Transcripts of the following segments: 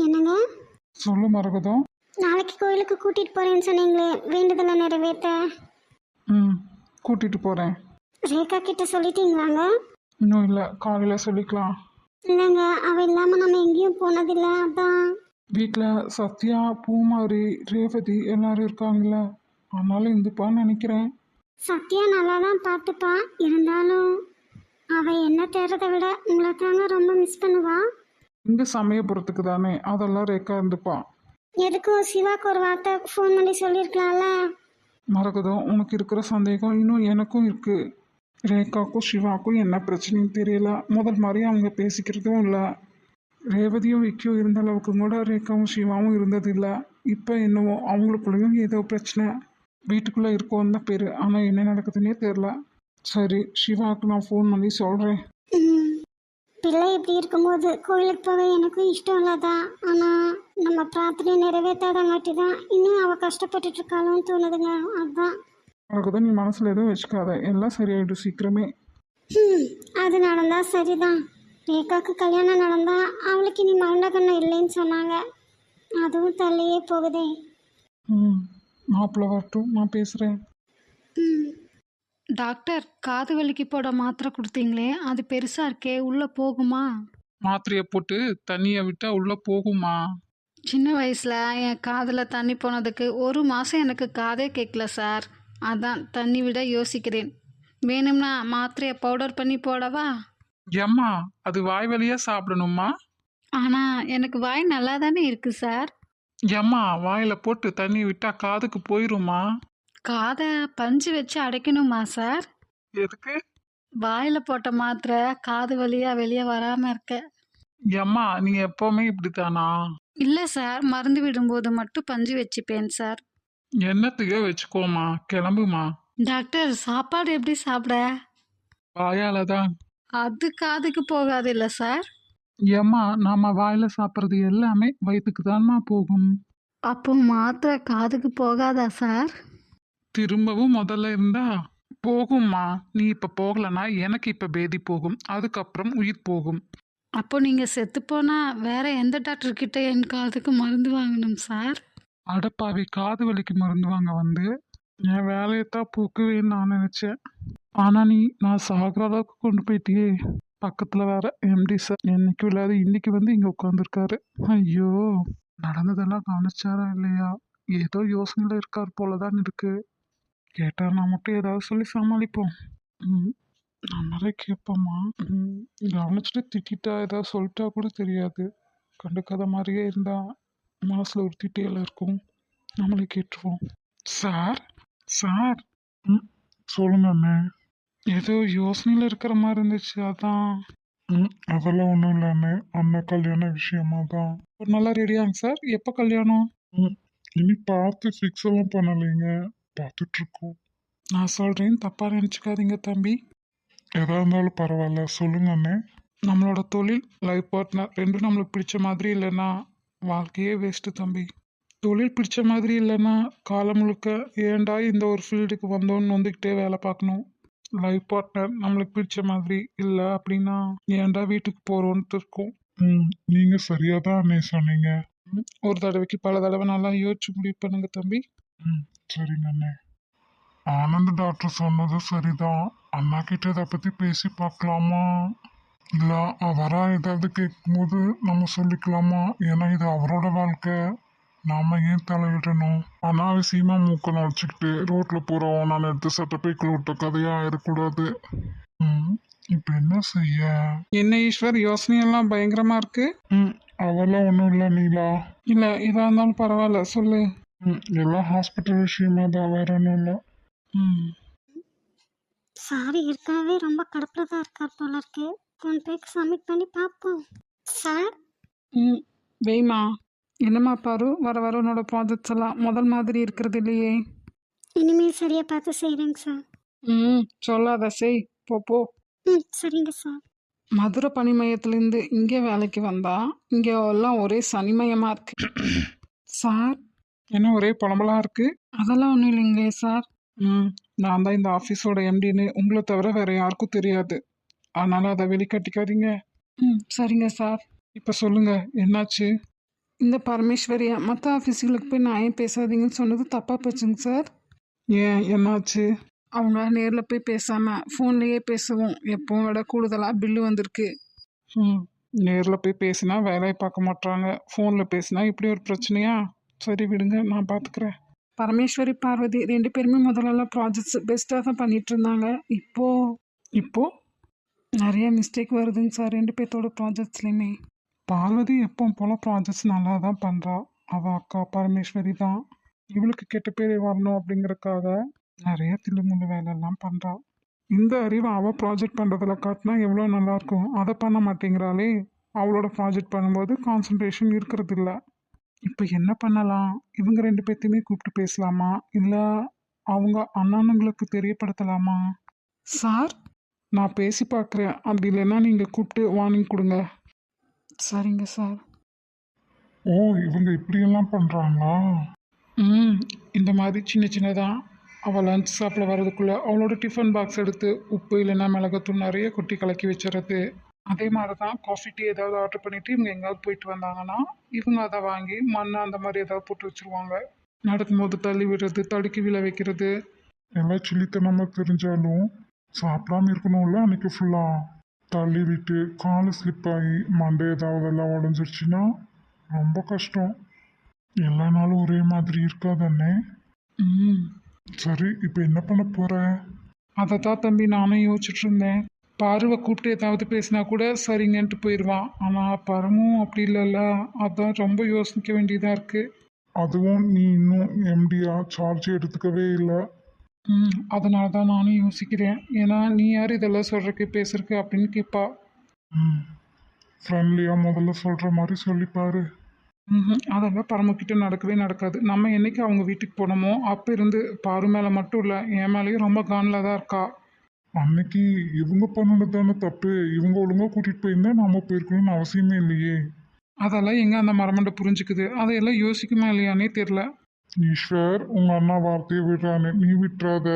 என்னங்க? சொல்லு மரகதம். நாளைக்கு கோயிலுக்கு கூட்டிட்டு போறேன்னு சொன்னீங்களே, வேண்டுதலை நிறைவேத்த. ம் கூட்டிட்டு போகிறேன். ரேகா கிட்ட சொல்லிட்டீங்களாங்க? இன்னும் இல்லை, காலையில் சொல்லிக்கலாம். இல்லைங்க, அவ இல்லாம நம்ம எங்கேயும் போனதில்லை, அதான். வீட்டில் சத்யா, பூமாரி, ரேவதி எல்லாரும் இருக்காங்கல்ல, அதனால இருந்துப்பான்னு நினைக்கிறேன். சத்யா நல்லா தான் பார்த்துப்பா, இருந்தாலும் அவ என்ன தேடுறதை விட உங்களை தாங்க ரொம்ப மிஸ் பண்ணுவா. இங்கே சமயபுரத்துக்கு தானே, அதெல்லாம் ரேக்கா இருந்துப்பா. எதுக்கும் சிவாக்கு ஒரு வார்த்தை ஃபோன் பண்ணி சொல்லியிருக்கலாம்ல. மரகதம், உனக்கு இருக்கிற சந்தேகம் இன்னும் எனக்கும் இருக்கு. ரேகாக்கும் சிவாக்கும் என்ன பிரச்சனைன்னு தெரியல. முதல் மாதிரி அவங்க பேசிக்கிறதும் இல்லை. ரேவதியும் விக்கியும் இருந்த அளவுக்கு கூட ரேகாவும் சிவாவும் இருந்ததில்லை. இப்போ என்னவோ அவங்களுக்குள்ளேயும் ஏதோ பிரச்சனை. வீட்டுக்குள்ளே இருக்கோன்னு தான் பேர், ஆனால் என்ன நடக்குதுன்னே தெரில. சரி, சிவாவுக்கு நான் ஃபோன் பண்ணி சொல்கிறேன். ம், பிள்ளை இப்படி இருக்கும்போது கோயிலுக்கு போக எனக்கும் இஷ்டம் இல்லதான். ஆனால் நம்ம பிரார்த்தனை நிறைவேற்றாதங்காட்டி தான் இன்னும் அவள் கஷ்டப்பட்டுட்டு இருக்காளோன்னு தோணுதுங்க, அதுதான். அதுக்கு நீ மனசில் எதுவும் வச்சுக்காத, எல்லாம் சரியாயிடும் சீக்கிரமே. அது நடந்தா சரிதான். ரேகாவுக்கு கல்யாணம் நடந்தா அவளுக்கு இனி மண்டகண்ணம் இல்லைன்னு சொன்னாங்க. அதுவும் தள்ளியே போகுதே. ம் மாப்பிள்ளை வரட்டும், நான் பேசுகிறேன். ம், டாக்டர், காது வலிக்கு போட மாத்திரை கொடுத்தீங்களே, அது பெருசாக இருக்கே, உள்ளே போகுமா? மாத்திரையை போட்டு தண்ணியை விட்டால் உள்ளே போகுமா? சின்ன வயசில் என் காதில் தண்ணி போனதுக்கு 1 மாதம் எனக்கு காதே கேட்கல சார். அதான் தண்ணி விட யோசிக்கிறேன். வேணும்னா மாத்திரையை பவுடர் பண்ணி போடவா? ஏம்மா, அது வாய் வழியாக சாப்பிடணுமா? ஆனால் எனக்கு வாய் நல்லா தானே இருக்குது சார். ஏம்மா, வாயில் போட்டு தண்ணி விட்டால் காதுக்கு போயிருமா? காதை பஞ்சு வச்சு அடைக்கணுமா சார்? எதுக்கு? வாயில் போட்ட மாத்திரை காது வழியாக வெளியே வராமல் இருக்க. ஏம்மா, நீ எப்பவுமே இப்படித்தானா? இல்லை சார், மருந்து விடும்போது மட்டும் பஞ்சு வச்சுப்பேன் சார். என்னத்துக்கே வச்சுக்கோமா, கிளம்புமா. டாக்டர், சாப்பாடு எப்படி சாப்பிட? வாயால தான். அது காதுக்கு போகாது இல்லை சார்? ஏம்மா, நாம வாயில சாப்பிட்றது எல்லாமே வயிற்றுக்கு தான்மா போகும். அப்போ மாத்திரை காதுக்கு போகாதா சார்? திரும்பவும் முதல்ல இருந்தா போகும்மா. நீ இப்ப போகலன்னா எனக்கு இப்ப பேதி போகும், அதுக்கப்புறம் உயிர் போகும். அப்போ நீங்கள் செத்துப்போனா வேற எந்த டாக்டர் கிட்ட என் காதுக்கு மருந்து வாங்கணும் சார்? அடப்பாவி, காது வலிக்கு மருந்து வாங்க வந்து என் வேலையத்தான் போக்குவேன்னு நான் நினைச்சேன். ஆனா நான் சாகிற அளவுக்கு கொண்டு போயிட்டியே. பக்கத்துல வேற எம்டி சார் என்னைக்கு விளையாடு இன்னைக்கு வந்து இங்க உட்காந்துருக்காரு. ஐயோ, நடந்ததெல்லாம் கவனிச்சாரா இல்லையா? ஏதோ யோசனையில இருக்கார் போலதான் இருக்கு. கேட்டா நான் மட்டும் ஏதாவது சொல்லி சமாளிப்போம். நம்மளே கேட்போமா? கவனிச்சுட்டு திட்டா ஏதாவது சொல்லிட்டா கூட தெரியாது. கண்டுக்காத மாதிரியே இருந்தா மனசுல ஒரு திட்டையில இருக்கும். நம்மளே கேட்டுருவோம். Sir, sir. சொல்லுங்க அண்ணே. ஏதோ யோசனையில இருக்கிற மாதிரி இருந்துச்சு, அதான். அதெல்லாம் ஒன்றும் இல்லை அண்ணே, அண்ணன் கல்யாண விஷயமா தான். ஒரு நல்லா ரெடியாங்க சார். எப்போ கல்யாணம்? இனி பார்த்து ஃபிக்ஸ் எல்லாம் பண்ணலைங்க, பார்த்துட்டு இருக்கோம். நான் சொல்றேன், தப்பா நினச்சிக்காதீங்க தம்பி. எதா இருந்தாலும் பரவாயில்ல, சொல்லுங்க அண்ணே. நம்மளோட தொழில், லைஃப் பார்ட்னர் ரெண்டும் நம்மளுக்கு பிடிச்ச மாதிரி இல்லைன்னா வாழ்க்கையே வேஸ்ட்டு தம்பி. தொழில் பிடிச்ச மாதிரி இல்லைன்னா காலம் முழுக்க ஏன்டா இந்த ஒரு ஃபீல்டுக்கு வந்தோன்னு வந்துக்கிட்டே வேலை பார்க்கணும். லைஃப் பார்ட்னர் நம்மளுக்கு பிடிச்ச மாதிரி இல்லை அப்படின்னா ஏன்டா வீட்டுக்கு போகிறோன்ட்டு இருக்கும். நீங்கள் சரியாக தான் அண்ணே சொன்னீங்க. ஒரு தடவைக்கு பல தடவை நல்லா யோசிச்சு முடிவு பண்ணுங்க தம்பி. சரிங்க அண்ணே. ஆனந்த் டாக்டர் சொன்னது சரிதான். அண்ணா கிட்ட இதை பற்றி பேசி பார்க்கலாமா? இல்லை அவரா ஏதாவது கேட்கும்போது நம்ம சொல்லிக்கலாமா? ஏன்னா இது அவரோட வாழ்க்கை, நாம ஏன் தலையிடணும்? அனாவசியமா மூக்க நுழைச்சிக்கிட்டு ரோட்ல போறோம் நான் எடுத்து சட்டப்பைக்குள்ள விட்ட கதையா ஆயிடக்கூடாது. இப்ப என்ன செய்ய? என்ன ஈஸ்வர், யோசனையெல்லாம் பயங்கரமா இருக்கு. அதெல்லாம் ஒன்றும் இல்லை நீலா. இல்லை, எதா இருந்தாலும் பரவாயில்ல, சொல்லு. எல்லாம் ஹாஸ்பிட்டல் விஷயமா தான், வேற ஒன்றும் இல்லை. சாரி, இருக்கவே ரொம்ப கடுப்பில் தான் இருக்கார் போல இருக்கு. கொண்டு போய் சப்மிட் பண்ணி பார்ப்போம். சார். வெய்மா. என்னம்மா பாரு, வர வர உன்னோட ப்ராஜெக்ட்ஸ் எல்லாம் முதல் மாதிரி இருக்கிறது இல்லையே. இனிமேல் சரியாக பார்த்து செய்கிறேங்க சார். சொல்லாத, செய் போ போ. சரிங்க சார். மதுரை பணி மையத்துலேருந்து இங்கே வேலைக்கு வந்தா இங்கே எல்லாம் ஒரே சனிமயமாக இருக்கு. சார், என்ன ஒரே புலம்பலாக இருக்கு? அதெல்லாம் ஒன்றும் இல்லைங்களே சார். நான் தான் இந்த ஆஃபீஸோட எம்டின்னு உங்களை தவிர வேற யாருக்கும் தெரியாது, அதனால அதை வெளிக்காட்டிக்காதீங்க. சரிங்க சார். இப்போ சொல்லுங்க, என்னாச்சு? இந்த பரமேஸ்வரியா மற்ற ஆஃபீஸுகளுக்கு போய் நான் ஏன் பேசாதீங்கன்னு சொன்னது தப்பாக போச்சுங்க சார். ஏன் என்னாச்சு? அவங்க நேரில் போய் பேசாமல் ஃபோன்லேயே பேசவும் எப்பவும் விட கூடுதலாக பில்லு வந்திருக்கு. நேரில் போய் பேசினா வேலையை பார்க்க மாட்றாங்க, ஃபோனில் பேசினா இப்படி ஒரு பிரச்சனையா? சரி விடுங்க, நான் பார்த்துக்கிறேன். பரமேஸ்வரி பார்வதி 2 பேருமே முதல்லலாம் ப்ராஜெக்ட்ஸ் பெஸ்ட்டாக தான் பண்ணிட்டு இருந்தாங்க. இப்போ நிறைய மிஸ்டேக் வருதுங்க சார் 2 பேர்த்தோட ப்ராஜெக்ட்ஸ்லையுமே. பார்வதி எப்போ போல ப்ராஜெக்ட்ஸ் நல்லா தான் பண்ணுறா. அவள் அக்கா பரமேஸ்வரி தான் இவளுக்கு கெட்ட பேர் வரணும் அப்படிங்கறக்காக நிறைய தில்லுமுள்ளு வேலையெல்லாம் பண்ணுறா. இந்த அறிவை அவள் ப்ராஜெக்ட் பண்ணுறதுல காட்டினா எவ்வளோ நல்லாயிருக்கும். அதை பண்ண மாட்டேங்கிறாளே. அவளோட ப்ராஜெக்ட் பண்ணும்போது கான்சன்ட்ரேஷன் இருக்கிறது இல்லை. இப்போ என்ன பண்ணலாம்? இவங்க 2 பேர்த்தையுமே கூப்பிட்டு பேசலாமா, இல்லை அவங்க அண்ணனுங்களுக்கு தெரியப்படுத்தலாமா? சார் நான் பேசி பார்க்குறேன். அப்படி இல்லைன்னா நீங்கள் கூப்பிட்டு வார்னிங் கொடுங்க. சரிங்க சார். ஓ, இவங்க இப்படியெல்லாம் பண்ணுறாங்களா? இந்த மாதிரி சின்ன சின்னதாக அவள் லஞ்ச் சாப்பிட வர்றதுக்குள்ளே அவளோட டிஃபன் பாக்ஸ் எடுத்து உப்பு இல்லைன்னா மிளகாத்தூள் நிறைய கொட்டி கலக்கி வச்சுறது. அதே மாதிரி தான் காஃபி டீ ஏதாவது ஆர்டர் பண்ணிவிட்டு இவங்க எங்கேயாவது போயிட்டு வந்தாங்கன்னா இவங்க அதை வாங்கி மண்ணை அந்த மாதிரி ஏதாவது போட்டு வச்சுருவாங்க. நடக்கும்போது தள்ளி விடுறது, தடுக்கி விழ வைக்கிறது எல்லாம் சில்லித்தனமாக தெரிஞ்சாலும் சாப்பிடாம இருக்கணும்ல. அன்னைக்கு ஃபுல்லாக தள்ளி விட்டு காலு ஸ்லிப் ஆகி மண்டை ஏதாவதெல்லாம் உடஞ்சிருச்சுன்னா ரொம்ப கஷ்டம். எல்லா நாளும் ஒரே மாதிரி இருக்காதானே? சரி, இப்போ என்ன பண்ண போற? அதை தான் தம்பி நானும் யோசிச்சுட்டு இருந்தேன். பருவை கூப்பிட்டு ஏதாவது பேசினா கூட சரிங்கன்ட்டு போயிடுவான். ஆனால் பரமும் அப்படி இல்லைல்ல, அதான் ரொம்ப யோசிக்க வேண்டியதாக இருக்குது. அதுவும் நீ இன்னும் எம்டியா சார்ஜ் எடுத்துக்கவே இல்லை. அதனால தான் நானும் யோசிக்கிறேன். ஏன்னா நீ யார் இதெல்லாம் சொல்கிறக்கு பேசுறக்கு அப்படின்னு கேட்பா. ஃப்ரெண்ட்லியாக முதல்ல சொல்கிற மாதிரி சொல்லிப்பாரு. அதெல்லாம் பரமக்கிட்ட நடக்கவே நடக்காது. நம்ம என்னைக்கு அவங்க வீட்டுக்கு போனோமோ அப்போ இருந்து பாரு மேலே மட்டும் இல்லை, என் மேலேயும் ரொம்ப கானில் தான் இருக்கா. அன்னைக்கு இவங்க பண்ணது தானே தப்பு. இவங்க ஒழுங்காக கூட்டிகிட்டு போயிருந்தா நம்ம போயிருக்கணும்னு அவசியமே இல்லையே. அதெல்லாம் எங்கே அந்த மரமண்டை புரிஞ்சுக்குது? அதையெல்லாம் யோசிக்குமா இல்லையானே தெரில. ஈஸ்வர், உங்கள் அண்ணா வார்த்தையை விடுறானே, நீ விட்டுறாத.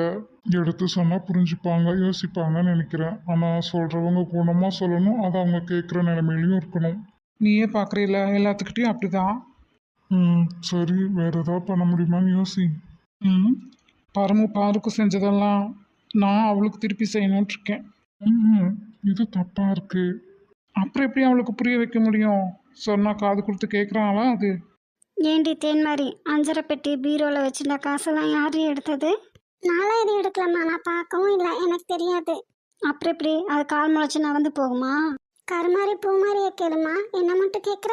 எடுத்து சொன்னால் புரிஞ்சுப்பாங்க, யோசிப்பாங்கன்னு நினைக்கிறேன். ஆனால் சொல்கிறவங்க குணமாக சொல்லணும், அதை அவங்க கேட்குற நிலைமையிலையும் இருக்கணும். நீயே பார்க்குறீல, எல்லாத்துக்கிட்டையும் அப்படிதான். சரி, வேற ஏதாவது பண்ண முடியுமான்னு யோசி. பாருக்கு செஞ்சதெல்லாம் நான் அவளுக்கு திருப்பி செய்யணும்னு இருக்கேன். இது தப்பா இருக்கு. அப்புறம் எப்படி அவளுக்கு புரிய வைக்க முடியும்? சொன்னா காது கொடுத்து கேட்குறாங்களா? அது ஏண்டி தேன் மாதிரி 5.5 பெட்டி பீரோவில் வச்சுருந்த காசெல்லாம் யாரு எடுத்தது? நானும் எதுவும் எடுக்கலாமா? நான் பார்க்கவும் இல்லை, எனக்கு தெரியாது. அப்புறம் எப்படி அது கால் முளைச்சி நடந்து போகுமா? கருமாரி பூ மாதிரியே கேளுமா, என்ன மட்டும் கேட்குற?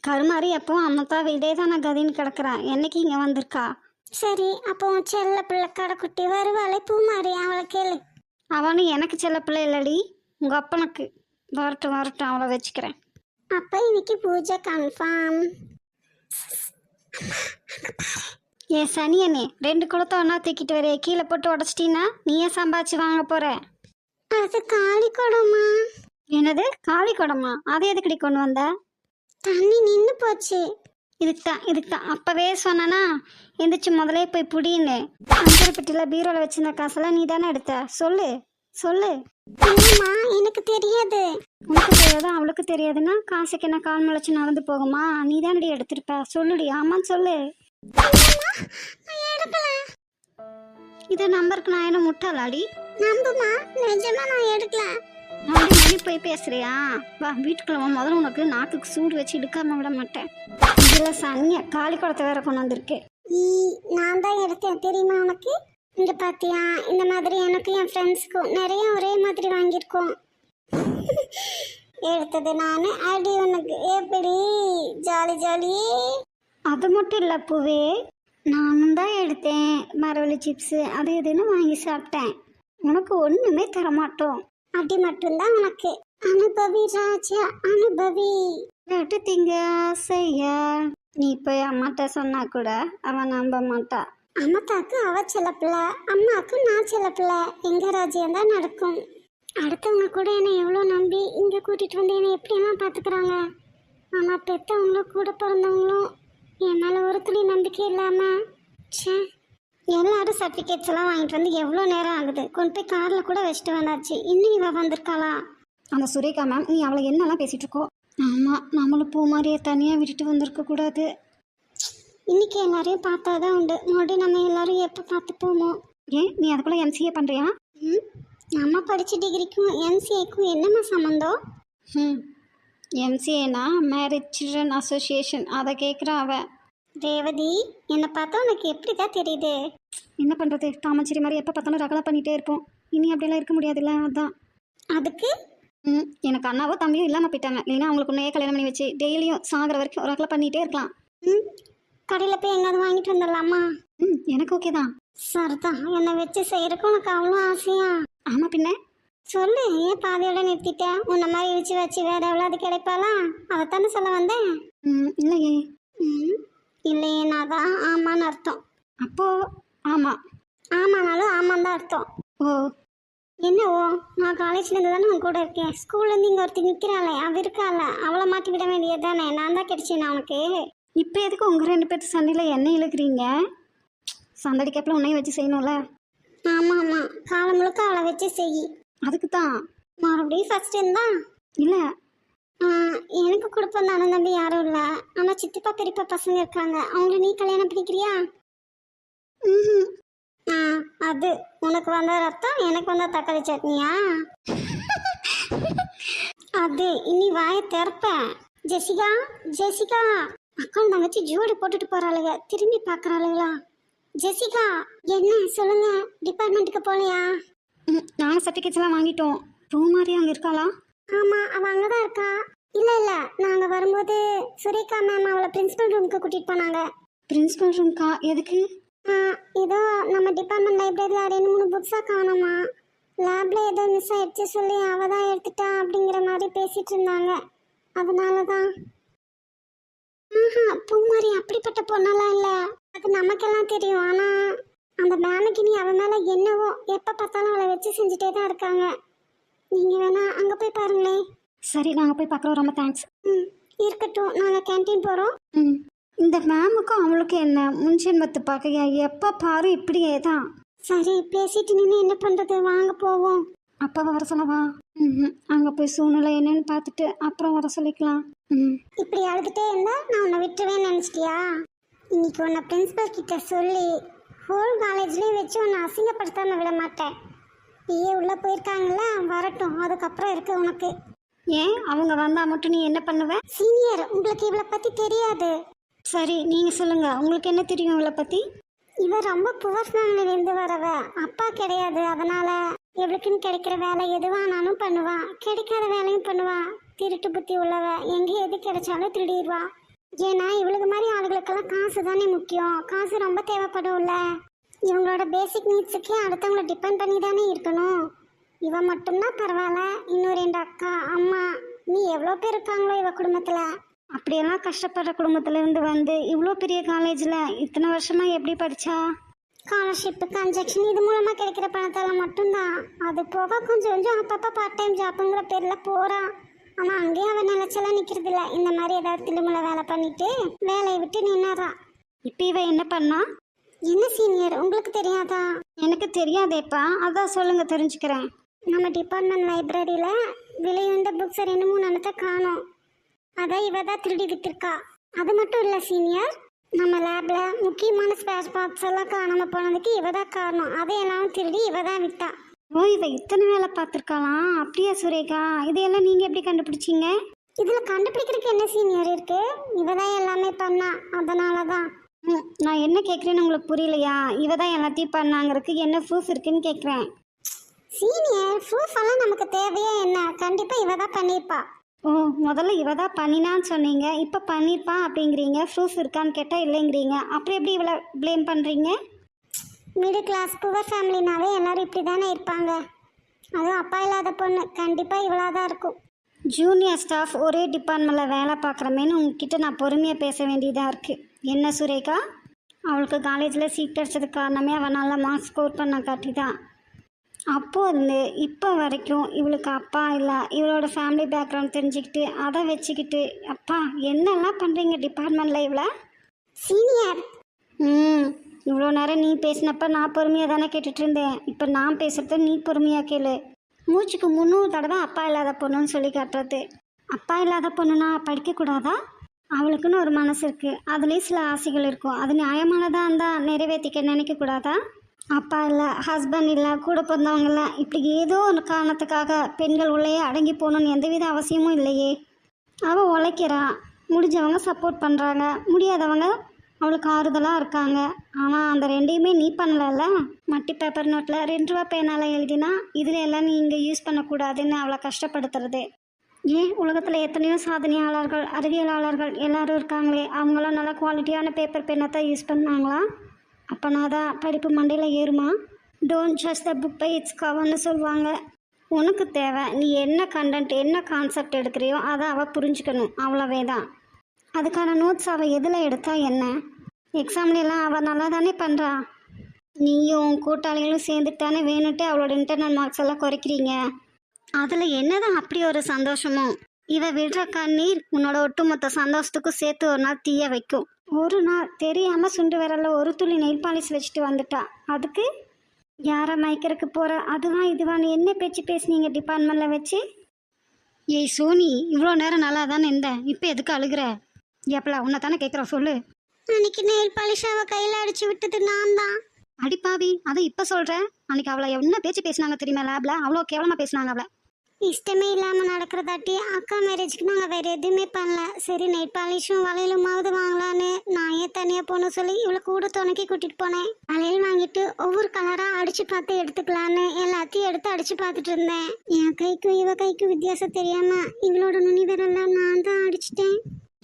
கருமாரி எப்போ அம்மத்தா இதே தானே கதின்னு கிடக்குறா, என்னைக்கு இங்கே வந்திருக்கா? சரி, அப்போ செல்ல பிள்ளை கடைக்குட்டி வருவாளே பூ மாதிரி, அவளை கேளு. அவனு எனக்கு செல்ல பிள்ளை இல்லடி, உங்கள் அப்பனுக்கு. வரட்டும் வரட்டும், அவளை வச்சுக்கிறேன். அப்போ இன்னைக்கு பூஜை கன்ஃபார்ம். ஏன் சனியனே, 2 குளத்தை ஒன்றா தூக்கிட்டு வரைய கீழே போட்டு உடச்சிட்டீங்கன்னா நீயே சம்பாதிச்சு வாங்க போகிற. அது காளி குடமா? என்னது காளி குடமா? அதை எதுக்கடி கொண்டு வந்த? தண்ணி நின்று போச்சு. இதுக்கு தான் அப்போவே சொன்னனா, எந்திரிச்சு முதலே போய் புடின்னு. 5.5 பெட்டியில் பீரோவில் வச்சிருந்த காசெல்லாம் நீ தானே எடுத்த? சொல்லு சொல்லு. இல்லைம்மா, எனக்கு தெரியாது. உனக்கு தெரியாது, அவளுக்கு தெரியாதுன்னா காசுக்கு என்ன கால் முளைச்சி நடந்து போகுமா? நீ தானடி எடுத்திருப்ப, சொல்லுடி. ஆமான்னு சொல்லு. இதை நம்பருக்கு நான் என்ன முட்டாளாடி? நம்புமா, நிஜமா நான் எடுக்கல. நம்பி போய் பேசுறியா? வா வீட்டுக்குள்ள வா, முதல்ல உனக்கு நாக்குக்கு சூடு வச்சு இழுக்காம விட மாட்டேன். இதில் சனிய காளி குடத்தை வேற கொண்டு வந்திருக்கு. நான் தான் எடுத்தேன் தெரியுமா உனக்கு? இங்க பாத்தியா, இந்த மாதிரி எனக்கு என் ஃப்ரெண்ட்ஸுக்கும் நிறைய ஒரே மாதிரி வாங்கியிருக்கோம். எடுத்தது நான், அடி உனக்கு. எப்படி ஜாலி ஜாலி. அது மட்டும் இல்லை பூவே, நானும் தான் எடுத்தேன். மரவள்ளி சிப்ஸு அது இதுன்னு வாங்கி சாப்பிட்டேன். உனக்கு ஒன்றுமே தரமாட்டோம். அப்படி மட்டும்தான் உனக்கு. அனுபவி ராஜா அனுபவி. கேட்டு திங்க ஆசையா. நீ போய் அம்மாட்ட சொன்னா கூட அவன் நம்ப மாட்டா. அம்மாத்தாக்கு அவ செல்லப்பிள்ள, அம்மாவுக்கு நான் செல்லப்பிள்ள. எங்க ராஜ்யம் தான் நடக்கும். அடுத்தவங்க கூட என்னை எவ்வளோ நம்பி இங்கே கூட்டிகிட்டு வந்து என்னை எப்படியெல்லாம் பார்த்துக்கிறாங்க. ஆனால் பெற்றவங்களும் கூட பிறந்தவங்களும் என் மேலே ஒரு துளி நம்பிக்கை இல்லாமல். சே, எல்லாரும் சர்டிஃபிகேட்ஸ் எல்லாம் வாங்கிட்டு வந்து எவ்வளோ நேரம் ஆகுது. கொண்டு போய் காரில் கூட வச்சுட்டு வந்தாச்சு. இன்னும் இவ வந்திருக்காளா? அந்த சுரேகா மேம், நீ அவளை என்னெல்லாம் பேசிகிட்டு இருக்கோ? ஆமாம், நம்மளும் பூ மாதிரியே தனியாக விட்டுட்டு வந்திருக்கக்கூடாது. இன்னைக்கு எல்லாரையும் பார்த்தா தான் உண்டு. மறுபடியும் நம்ம எல்லாரும் எப்போ பார்த்து போமோ? ஏன் நீ அதுக்குள்ளே எம்சிஏ பண்ணுறியா? ம், நம்ம படித்த டிகிரிக்கும் எம்சிஏக்கும் என்னம்மா சம்மந்தம்? எம்சிஏனா மேரேஜ் சில்ட்ரன் அசோசியேஷன், அதை கேட்குறா அவ. ரேவதி, என்னை பார்த்தா உனக்கு எப்படி தான் தெரியுது? என்ன பண்ணுறது, தாமச்சேரி மாதிரி எப்போ பார்த்தாலும் ரகலை பண்ணிகிட்டே இருப்போம். இனி அப்படியெல்லாம் இருக்க முடியாதுல்ல, அதான். அதுக்கு எனக்கு அண்ணாவோ தம்பியோ இல்லாமல் போயிட்டாங்க. இல்லைன்னா அவங்களுக்கு உன்னையே கல்யாணம் பண்ணி வச்சு டெய்லியும் சாகிற வரைக்கும் ரகலை பண்ணிகிட்டே இருக்கலாம். ம், கடையில் போய் எங்காவது வாங்கிட்டு வந்துடலாமா? எனக்கு ஓகே தான். சரிதான், என்னை வச்சு செய்யறதுக்கு உனக்கு அவ்வளோ ஆசையா? ஆமாம், பின்ன சொல்லு, ஏன் பாதியோட நிறுத்திட்டேன்? உன்னை மாதிரி இழிச்சு வச்சு வேற எவ்வளவு கிடைப்பாளா? அதைத்தானே சொல்ல வந்தேன். இல்லையே. இல்லையேனா தான் ஆமான்னு அர்த்தம். அப்போது ஆமாம். ஆமானாலும் ஆமான்னு தான் அர்த்தம். ஓ, என்ன ஓ? நான் காலேஜ்லேருந்து தானே உன் கூட இருக்கேன். ஸ்கூல்லேருந்து இங்கே ஒருத்தி நிற்கிறாளே, அவ இருக்காள, அவளை மாட்டி விட வேண்டியது தானே? நான் தான் கிடைச்சேன் உனக்கு. இப்போ எதுக்கு உங்கள் 2 பேர்த்து சண்டையில் என்ன இழுக்கிறீங்க? சண்டடி கேப்பில் உன்னையும் வச்சு செய்யணும்ல. ஆமாம் ஆமாம், காலம் முழுக்க அவளை வச்சு செய். அதுக்கு தான். மறுபடியும் ஃபர்ஸ்ட் இருந்தா இல்லை, எனக்கு கொடுப்ப நானும் தம்பி யாரும் இல்லை. ஆனால் சித்தப்பா பெரியப்பா பசங்க இருக்காங்க. அவங்கள நீ கல்யாணம் பண்ணிக்கிறியா? அது உனக்கு வந்த ரத்தம் எனக்கு வந்த தக்காளி சட்னியா? அது இனி வாயை திறப்பேன். ஜெசிகா, ஜெசிகா, அக்கா தங்கச்சி ஜோடி போட்டுட்டு போறாளுங்க, திரும்பி பார்க்கறாளுங்களா? ஜெசிகா, என்ன சொல்லுங்க, டிபார்ட்மெண்ட்டுக்கு போகலையா? நாங்கள் சர்டிஃபிகேட்ஸ்லாம் வாங்கிட்டோம். பூமாரி அங்கே இருக்காளா? ஆமாம், அவள் அங்கே தான் இருக்கா. இல்லை இல்லை, நாங்கள் வரும்போது சுரேகா மேம் அவளை பிரின்சிபல் ரூமுக்கு கூட்டிகிட்டு போனாங்க. பிரின்சிபல் ரூம்க்கா? எதுக்கு? ஏதோ நம்ம டிபார்ட்மெண்ட் லைப்ரரியில் 2-3 புக்ஸாக காணுமா, லேபில் ஏதோ மிஸ் ஆயிடுச்சு சொல்லி அவள் தான் எடுத்துட்டா அப்படிங்கிற மாதிரி பேசிகிட்டு இருந்தாங்க. அதனால தான். பூமாரி அப்படிப்பட்ட பொண்ணெல்லாம் இல்லை, அது நமக்கெல்லாம் தெரியும். ஆனால் அந்த மேமுக்கு நீ அவன் மேலே என்னவோ, எப்போ பார்த்தாலும் அவளை வச்சு செஞ்சுட்டே தான் இருக்காங்க. நீங்கள் வேணா அங்கே போய் பாருங்களேன். சரி, நாங்கள் போய் பார்க்குறோம். ரொம்ப தேங்க்ஸ். இருக்கட்டும், நாங்கள் கேன்டீன் போகிறோம். இந்த மேமுக்கும் அவளுக்கும் என்ன முன்ஜென்மத்து பார்க்கையா? எப்போ பாரு இப்படியே தான். சரி, பேசிட்டு நின்று என்ன பண்ணுறது, வாங்க போவோம். அப்பாவை வர சொல்லவா? அங்கே போய் சூழ்நிலை என்னன்னு பார்த்துட்டு அப்புறம் வர சொல்லிக்கலாம். இப்படி அழுதுகிட்டே இருந்தால் நான் உன்னை விட்டுருவேன்னு நினச்சிட்டியா? இன்னைக்கு உன்னை பிரின்சிபல் கிட்ட சொல்லி ஹோல் காலேஜ்லேயும் வச்சு உன்னை அசிங்கப்படுத்தாமல் விட மாட்டேன். பிஏ உள்ளே போயிருக்காங்கல்ல, வரட்டும், அதுக்கப்புறம் இருக்கு உனக்கு. ஏன் அவங்க வந்தால் மட்டும் நீ என்ன பண்ணுவ? சீனியர், உங்களுக்கு இவளை பற்றி தெரியாது. சரி, நீங்கள் சொல்லுங்கள், உங்களுக்கு என்ன தெரியும் இவளை பற்றி? இவ ரொம்ப புவர் ஃபேமிலியிலேருந்து வரவ, அப்பா கிடையாது. அதனால இவளுக்குன்னு கிடைக்கிற வேலை எதுவானாலும் பண்ணுவா, கிடைக்காத வேலையும் பண்ணுவா. திருட்டு புத்தி உள்ளவ, எங்கே எது கிடைச்சாலும் திருடிடுவா. ஏன்னா இவளுக்கு மாதிரி ஆளுகளுக்கெல்லாம் காசு தானே முக்கியம். காசு ரொம்ப தேவைப்படும்ல. இவங்களோட பேசிக் நீட்ஸுக்கே அடுத்தவங்களை டிபெண்ட் பண்ணி தானே இருக்கணும். இவ மட்டும்தான் பரவாயில்ல, இன்னும் 2 அக்கா, அம்மா, நீ எவ்வளோ பேர் இருக்காங்களோ இவ குடும்பத்தில். அப்படியெல்லாம் கஷ்டப்படுற குடும்பத்துலேருந்து வந்து இவ்வளோ பெரிய காலேஜில் இத்தனை வருஷமாக எப்படி படித்தா? ஸ்காலர்ஷிப்பு, கன்ஜெக்ஷன், இது மூலமாக கிடைக்கிற பணத்தால் மட்டும்தான். அது போக கொஞ்சம் கொஞ்சம் அப்பப்போ பார்ட் டைம் ஜாப்புங்கிற பேரில் போகிறான். ஆனால் அங்கேயும் அவன் நிலச்செல்லாம் நிற்கிறதில்ல. இந்த மாதிரி ஏதாவது திருமலை வேலை பண்ணிட்டு வேலையை விட்டு நின்னுறா. இப்போ இவ என்ன பண்ணா? என்ன சீனியர், உங்களுக்கு தெரியாதா? எனக்கு தெரியாதேப்பா, அதான் சொல்லுங்கள், தெரிஞ்சுக்கிறேன். நம்ம டிபார்ட்மெண்ட் லைப்ரரியில் விலையுண்ட புக்ஸ் 2-3 அனத்தை காணோம். அதை இவ தான் திருடி விற்றுருக்கா. அது மட்டும் இல்லை சீனியர், நம்ம லேபில் முக்கியமான ஸ்பேர் பார்ட்ஸ் எல்லாம் காணாமல் போனதுக்கு இவ தான் காரணம். அதையெல்லாம் திருடி இவ தான் விற்றா. ஓ, இவ இத்தனை வேலை பார்த்துருக்கலாம். அப்படியா சுரேகா? இதையெல்லாம் நீங்கள் எப்படி கண்டுபிடிச்சிங்க? இதில் கண்டுபிடிக்கிறதுக்கு என்ன சீனியர் இருக்குது? இவ தான் எல்லாமே பண்ணா, அதனால தான். நான் என்ன கேட்குறேன்னு உங்களுக்கு புரியலையா? இவ தான் எல்லாத்தையும் பண்ணாங்கிறதுக்கு என்ன ப்ரூஃப் இருக்குன்னு கேட்குறேன். சீனியர், ப்ரூஃப் எல்லாம் நமக்கு தேவையே என்ன? கண்டிப்பாக இவ தான் பண்ணியிருப்பா. ஓ, முதல்ல இவ தான் பண்ணினான்னு சொன்னீங்க, இப்போ பண்ணியிருப்பான் அப்படிங்கிறீங்க. ப்ரூஃப் இருக்கான்னு கேட்டால் இல்லைங்கிறீங்க. அப்புறம் எப்படி இவளை ப்ளேம் பண்ணுறீங்க? மிடில் கிளாஸ் புவர் ஃபேமிலினாவே எல்லோரும் இப்படி தானே இருப்பாங்க. அதுவும் அப்பா இல்லாத பொண்ணு, கண்டிப்பாக இவளாக தான் இருக்கும். ஜூனியர் ஸ்டாஃப் ஒரே டிபார்ட்மெண்ட்டில் வேலை பார்க்குறமேனு உங்ககிட்ட நான் பொறுமையாக பேச வேண்டியதாக இருக்குது. என்ன சுரேகா, அவளுக்கு காலேஜில் சீட் கிடச்சதுக்கு காரணமே அவள் நல்லா மார்க்ஸ் ஸ்கோர் பண்ண காட்டி தான். அப்போது இப்போ வரைக்கும் இவளுக்கு அப்பா இல்லை, இவளோட ஃபேமிலி பேக்ரவுண்ட் தெரிஞ்சுக்கிட்டு அதை வச்சுக்கிட்டு அப்பா என்னெல்லாம் பண்ணுறீங்க டிபார்ட்மெண்ட்டில் இவளை? சீனியர், இவ்வளோ நேரம் நீ பேசினப்ப நான் பொறுமையாக தானே கேட்டுட்டு இருந்தேன். இப்போ நான் பேசுகிறத நீ பொறுமையாக கேளு. மூச்சுக்கு 300 தடவை அப்பா இல்லாத பொண்ணுன்னு சொல்லி காட்டுறது. அப்பா இல்லாத பொண்ணுனா படிக்கக்கூடாதா? அவளுக்குன்னு ஒரு மனசு இருக்குது, அதுலேயும் சில ஆசைகள் இருக்கும். அது நியாயமானதாக இருந்தால் நிறைவேற்றிக்க நினைக்கக்கூடாதா? அப்பா இல்லை, ஹஸ்பண்ட் இல்லை, கூட பிறந்தவங்க இல்லை, இப்படி ஏதோ ஒரு காரணத்துக்காக பெண்கள் உள்ளேயே அடங்கி போகணுன்னு எந்தவித அவசியமும் இல்லையே. அவள் உழைக்கிறா, முடிஞ்சவங்க சப்போர்ட் பண்ணுறாங்க, முடியாதவங்க அவளுக்கு ஆறுதலாக இருக்காங்க. ஆனால் அந்த ரெண்டையுமே நீ பண்ணலல்ல. மட்டி பேப்பர் நோட்டில் 2 ரூபா பேனால் எழுதினா இதில் எல்லாம் நீ இங்கே யூஸ் பண்ணக்கூடாதுன்னு அவளை கஷ்டப்படுத்துறது. ஏன் உலகத்தில் எத்தனையோ சாதனையாளர்கள், அறிவியலாளர்கள் எல்லாரும் இருக்காங்களே, அவங்களாம் நல்லா குவாலிட்டியான பேப்பர் பெண்ணை தான் யூஸ் பண்ணாங்களா? அப்போனா தான் படிப்பு மண்டையில் ஏறுமா? Don't judge the book by its கவர்னு சொல்லுவாங்க. உனக்கு தேவை நீ என்ன கண்டென்ட், என்ன கான்செப்ட் எடுக்கிறியோ அதை அவள் புரிஞ்சுக்கணும், அவ்வளவே தான். அதுக்கான நோட்ஸ் அவள் எதில் எடுத்தா என்ன? எக்ஸாம்லாம் அவள் நல்லா தானே பண்ணுறா. நீயும் கூட்டாளிகளும் சேர்ந்துட்டானே வேணுட்டு அவளோட இன்டர்னல் மார்க்ஸ் எல்லாம் குறைக்கிறீங்க. அதில் என்னதான் அப்படி ஒரு சந்தோஷமோ? இவ விடுற கண்ணீர் உன்னோட ஒட்டுமொத்த சந்தோஷத்துக்கும் சேர்த்து ஒரு நாள் தீய வைக்கும். ஒரு நாள் தெரியாமல் சுண்டு விரல்ல ஒரு துளி நெயில் பாலிஷ் வச்சுட்டு வந்துட்டா, அதுக்கு யாரை மயக்கிறதுக்கு போகிற, அதுவா இதுவான்னு என்ன பேச்சு பேசுனீங்க டிபார்ட்மெண்ட்டில் வச்சு? ஏய் சோனி, இவ்வளோ நேரம் நல்லா தானே இருந்தேன், இப்போ எதுக்கு அழுகிற? எப்பலா உன்னை தானே கேட்குறோம், சொல்லு. அன்னைக்கு நெயில் பாலிஷ் அவ கையில் அடிச்சு விட்டது நான் தான். அடிப்பாவி, அதை இப்போ சொல்கிறேன். அன்னைக்கு அவளை என்ன பேச்சு பேசினாங்க தெரியுமா லேபில்? அவ்வளோ கேவலமாக பேசினாங்க அவளை. இஷ்டமே இல்லாமல் நடக்கிறதாட்டி அக்கா மேரேஜுக்கு நாங்கள் வேறு எதுவுமே பண்ணல. சரி நெயில் பாலிஷும் வளையலுமாவது வாங்கலான்னு நான் ஏன் தனியாக போகணும் சொல்லி இவளை கூட துணைக்கி கூட்டிகிட்டு போனேன். வளையல் வாங்கிட்டு ஒவ்வொரு கலராக அடித்து பார்த்து எடுத்துக்கலான்னு எல்லாத்தையும் எடுத்து அடித்து பார்த்துட்டு இருந்தேன். என் கைக்கும் இவ கைக்கும் வித்தியாசம் தெரியாமல் இவளோட நுனி விரல்லாம் நான் தான் அடிச்சிட்டேன்.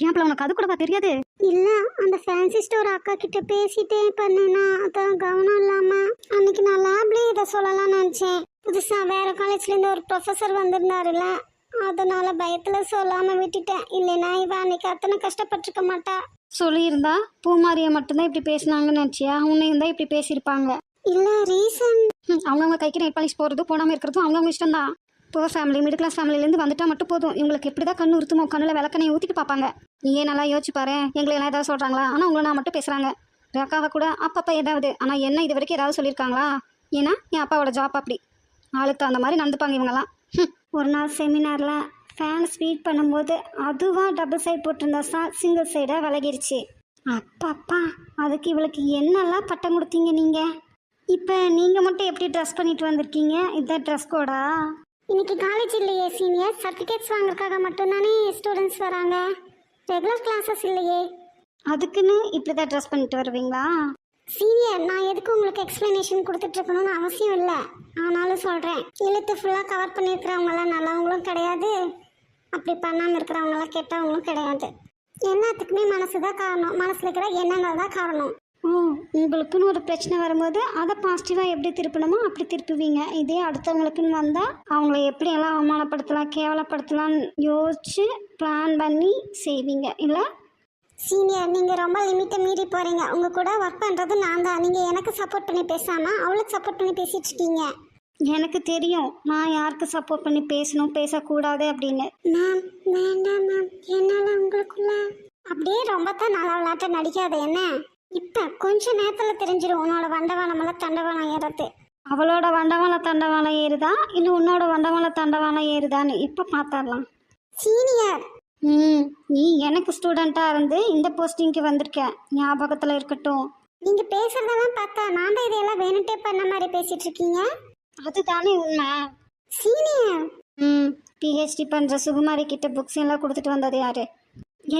ஏன் பிள்ளை உனக்கு அது கூடவா தெரியாது? இல்லை, அந்த ஃபேன்சி ஸ்டோர் அக்கா கிட்ட பேசிட்டே பண்ணேன்னா அதான் கவனம் இல்லாமல் அன்னைக்கு நான் லேப்லேயே இதை சொல்லலாம்னு நினச்சேன். புதுசாக வேறு காலேஜ்லேருந்து ஒரு ப்ரொஃபஸர் வந்திருந்தாருல்ல, அதனால பயத்தில் சொல்லாமல் விட்டுட்டேன். இல்லைன்னா இவன் அன்னைக்கு அத்தனை கஷ்டப்பட்டிருக்க மாட்டா. சொல்லியிருந்தா பூமாரியை மட்டும்தான் இப்படி பேசினாங்கன்னு நினச்சியா? உன்னை இருந்தால் இப்படி பேசியிருப்பாங்க. இல்லை ரீசன் அவங்கவுங்க கைக்கு நெயில் பாலிஷ் போகிறது போடாமல் இருக்கிறதும் அவங்கவுங்க இஷ்டம் தான். புவர் ஃபேமிலி, மிடில் கிளாஸ் ஃபேமிலியிலேருந்து வந்துட்டால் மட்டும் போதும். இவங்களுக்கு எப்படி தான் கண்ணு உறுத்துமோ, கண்ணில் விளக்கணையை ஊற்றிட்டு பார்ப்பாங்க. நீயே நல்லா யோசிச்சு பாரு. எங்களை எல்லாம் ஏதாவது சொல்கிறாங்களா? ஆனால் உங்களை நான் மட்டும் பேசுகிறாங்க. ரேக்காவை கூட அப்பப்போ ஏதாவது, ஆனால் என்ன இது வரைக்கும் ஏதாவது சொல்லியிருக்காங்களா? ஏன்னா என் அப்பாவோட ஜாப் அப்படி, ஆளுக்கு அந்த மாதிரி நடந்துப்பாங்க இவங்கெல்லாம். ஒரு நாள் செமினாரில் ஃபேன் ஸ்பீட் பண்ணும்போது அதுவாக டபுள் சைட் போட்டிருந்தா சிங்கிள் சைடாக விலகிருச்சு. அப்பப்பா, அதுக்கு இவளுக்கு என்னெல்லாம் பட்டம் கொடுத்தீங்க நீங்கள்? இப்போ நீங்கள் மட்டும் எப்படி ட்ரெஸ் பண்ணிட்டு வந்திருக்கீங்க? இதான் ட்ரெஸ் கோடா? இன்னைக்கு காலேஜ் இல்லையே சீனியர், சர்டிஃபிகேட்ஸ் வாங்குறதுக்காக மட்டும்தானே ஸ்டூடெண்ட்ஸ் வராங்க, ரெகுலர் கிளாஸஸ் இல்லையே. அதுக்குன்னு இப்படி தான் ட்ரெஸ் பண்ணிட்டு வருவீங்களா? சீனியர், நான் எதுக்கு உங்களுக்கு எக்ஸ்ப்ளனேஷன் கொடுத்துட்ருக்கணும்னு அவசியம் இல்லை, ஆனாலும் சொல்கிறேன். எழுத்து ஃபுல்லாக கவர் பண்ணியிருக்கிறவங்களாம் நல்லவங்களும் கிடையாது, அப்படி பண்ணாமல் இருக்கிறவங்களாம் கெட்டவங்களும் கிடையாது. எல்லாத்துக்குமே மனசு தான் காரணம், மனசில் இருக்கிற எண்ணங்கள் தான் காரணம். ஓ, உங்களுக்குன்னு ஒரு பிரச்சனை வரும்போது அதை பாசிட்டிவாக எப்படி திருப்பணுமோ அப்படி திருப்புவீங்க. இதே அடுத்தவங்களுக்குன்னு வந்தால் அவங்கள எப்படியெல்லாம் அவமானப்படுத்தலாம், கேவலப்படுத்தலாம்னு யோசிச்சு பிளான் பண்ணி செய்வீங்க இல்லை? சீனியர், நீங்கள் ரொம்ப லிமிட்டை மீறி போகிறீங்க. உங்கள் கூட ஒர்க் பண்ணுறது நான் தான். நீங்கள் எனக்கு சப்போர்ட் பண்ணி பேசாமல் அவளுக்கு சப்போர்ட் பண்ணி பேசிட்டு இருக்கீங்க. எனக்கு தெரியும் நான் யாருக்கு சப்போர்ட் பண்ணி பேசணும் பேசக்கூடாது அப்படின்னு. மேம் வேண்டாம் மேம், என்னால் உங்களுக்குள்ள அப்படியே ரொம்ப தான் நல்லா விளையாட்ட நடிக்காத என்ன. இப்போ கொஞ்ச நேரத்தில் தெரிஞ்சிடும் உன்னோட வண்டவாளமெல்லாம் தண்டவாளம் ஏறது. அவளோட வண்டவாளம் தண்டவாளம் ஏறுதா இல்லை உன்னோட வண்டவாளம் தண்டவாளம் ஏறுதான்னு இப்போ பார்த்துடலாம். சீனியர், நீ எனக்கு ஸ்டூடெண்ட்டாக இருந்து இந்த போஸ்டிங்க்கு வந்திருக்க, ஞாபகத்தில் இருக்கட்டும். நீங்கள் பேசுகிறதெல்லாம் பார்த்தா நான் தான் இதையெல்லாம் வேணுட்டே பண்ண மாதிரி பேசிகிட்டு இருக்கீங்க. அதுதானே உண்மை. சீனியர், பிஹெச்டி பண்ணுற சுகுமாரி கிட்ட புக்ஸ் எல்லாம் கொடுத்துட்டு வந்தது யாரு?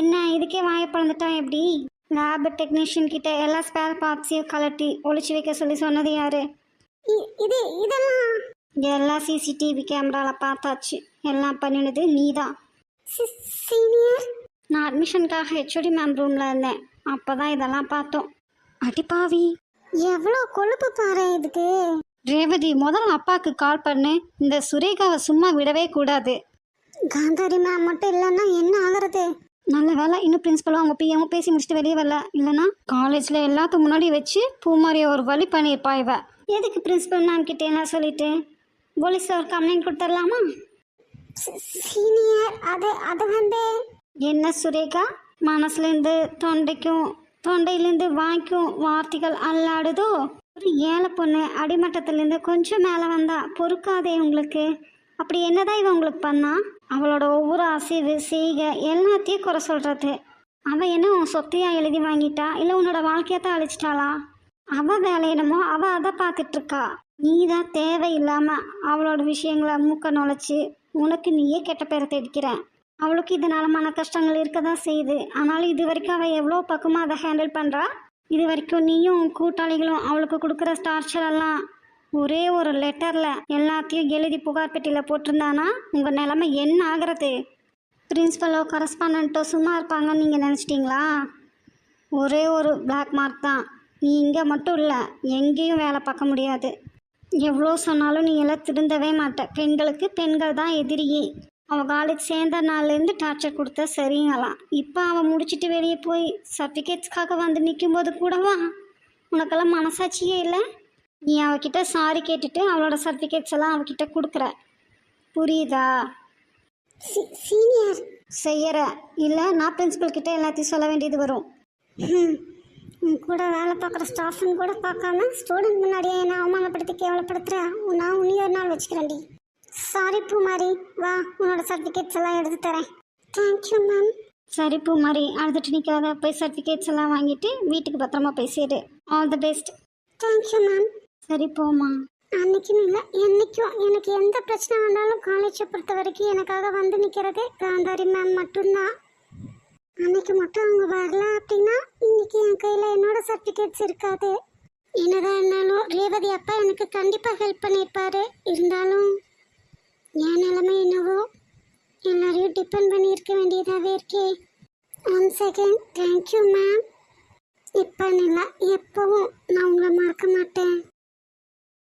என்ன இதுக்கே வாயப்பழந்துட்டா எப்படி? லேப் டெக்னீஷியன் கிட்ட எல்லா ஸ்பேர் பார்ட்ஸையும் கலட்டி ஒழிச்சு வைக்க சொல்லி சொன்னது யாரு? இதெல்லாம் எல்லாம் சிசிடிவி கேமராவில் பார்த்தாச்சு. எல்லாம் பண்ணினது நீ தான். சீனியர், நான் அட்மிஷனுக்காக ஹெச்ஓடி மேம் ரூமில் இருந்தேன், அப்போ தான் இதெல்லாம் பார்த்தோம். அடிப்பாவி, எவ்வளோ கொழுப்பு பாரு இதுக்கு. ரேவதி, முதல்ல அப்பாவுக்கு கால் பண்ணு. இந்த சுரேகாவை சும்மா விடவே கூடாது. காந்தாரி மேம் மட்டும் இல்லைன்னா என்ன ஆகுறது? நல்ல வேலை இன்னும் பிரின்ஸிபலும் அவங்க பிஎம்மும் பேசி முடிச்சுட்டு வெளியே வரல. இல்லைன்னா காலேஜில் எல்லாத்துக்கும் முன்னாடி வச்சு பூமாரியை ஒரு வழி பண்ணியிருப்பா இவ. எதுக்கு பிரின்ஸிபல் மேம் கிட்டே என்ன சொல்லிட்டு போலீஸில் ஒரு கம்ப்ளைண்ட் கொடுத்துடலாமா? சீனியர், அது வந்து என்ன சுரேகா, மனசுலேருந்து தொண்டையிலேருந்து வாய்க்கும் வார்த்தைகள் அல்லாடுதோ? ஒரு ஏழை பொண்ணு அடிமட்டத்துலேருந்து கொஞ்சம் மேலே வந்தா பொறுக்காதே உங்களுக்கு. அப்படி என்னதான் இவன் உங்களுக்கு பண்ணா? அவளோட ஒவ்வொரு அசைவு செய்கை எல்லாத்தையும் குறை சொல்கிறது. அவள் என்ன உன் சொத்தையா எழுதி வாங்கிட்டா, இல்லை உன்னோட வாழ்க்கையத்தான் அழிச்சிட்டாளா? அவள் வேலை என்னமோ அவள் அதை பார்த்துட்ருக்கா. நீ தான் தேவையில்லாமல் அவளோட விஷயங்களை மூக்க நுழைச்சி உனக்கு நீயே கெட்ட பேரை தேடிக்கிற. அவளுக்கு இதனால் மன கஷ்டங்கள் இருக்க தான் செய்யுது. ஆனாலும் இது வரைக்கும் அவள் எவ்வளோ பக்கமாக அதை ஹேண்டில் பண்ணுறா. இது வரைக்கும் நீயும் கூட்டாளிகளும் அவளுக்கு கொடுக்குற டார்ச்சரெல்லாம் ஒரே ஒரு லெட்டரில் எல்லாத்தையும் எழுதி புகார் பெட்டியில் போட்டிருந்தானா உங்கள் நிலைமை என்ன ஆகிறது? பிரின்ஸிபலோ கரஸ்பாண்டண்ட்டோ சும்மா இருப்பாங்கன்னு நீங்கள் நினச்சிட்டிங்களா? ஒரே ஒரு பிளாக் மார்க் தான். நீ இங்கே மட்டும் இல்லை, எங்கேயும் வேலை பார்க்க முடியாது. எவ்வளோ சொன்னாலும் நீ எல்லாம் திருந்தவே மாட்ட. பெண்களுக்கு பெண்கள் தான் எதிரியே. அவள் காலேஜ் சேர்ந்த நாள்லேருந்து டார்ச்சர் கொடுத்தா சரிங்களாம். இப்போ அவள் முடிச்சுட்டு வெளியே போய் சர்டிஃபிகேட்ஸ்க்காக வந்து நிற்கும்போது கூடவா உனக்கெல்லாம் மனசாட்சியே இல்லை? நீ அவகிட்ட சாரி கேட்டுட்டு அவளோட சர்டிஃபிகேட்ஸ் எல்லாம் அவகிட்ட கொடுக்குற. புரியுதா? சீனியர் செய்யற இல்லை நான் பிரின்சிபல் கிட்ட எல்லாத்தையும் சொல்ல வேண்டியது வரும். உன் கூட வேலை பார்க்குற ஸ்டாஃப்னு கூட பார்க்காம ஸ்டூடெண்ட் முன்னாடியே என்னை அவமானப்படுத்தி கேவலப்படுத்துகிற. நான் உன்னையும் ஒரு நாள் வச்சுக்கிறேன்டி. சாரி பூமாரி, வா உன்னோட சர்டிஃபிகேட்ஸ் எல்லாம் எடுத்து தரேன். Thank you ma'am. சரி பூமாரி, அழுதுட்டு நிற்காத, போய் சர்டிஃபிகேட்ஸ் எல்லாம் வாங்கிட்டு வீட்டுக்கு பத்திரமா போய் சேரு. All the best. Thank you ma'am. சரி போமா. அன்னைக்குன்னு இல்லை, என்றைக்கும் எனக்கு எந்த பிரச்சனை வந்தாலும் காலேஜை பொறுத்த வரைக்கும் எனக்காக வந்து நிற்கிறது காந்தாரி மேம் மட்டும்தான். அன்னைக்கு மட்டும் அவங்க வரல அப்படின்னா இன்னைக்கு என் கையில் என்னோட சர்டிஃபிகேட்ஸ் இருக்காது. என்னதான் இருந்தாலும் ரேவதி அப்பா எனக்கு கண்டிப்பாக ஹெல்ப் பண்ணியிருப்பாரு. இருந்தாலும் என் நிலைமை என்னவோ எல்லாரையும் டிபெண்ட் பண்ணியிருக்க வேண்டியதாகவே இருக்கே. One second. Thank you ma'am. இப்போ இல்லை, எப்போவும் நான் உங்களை மறக்க மாட்டேன்.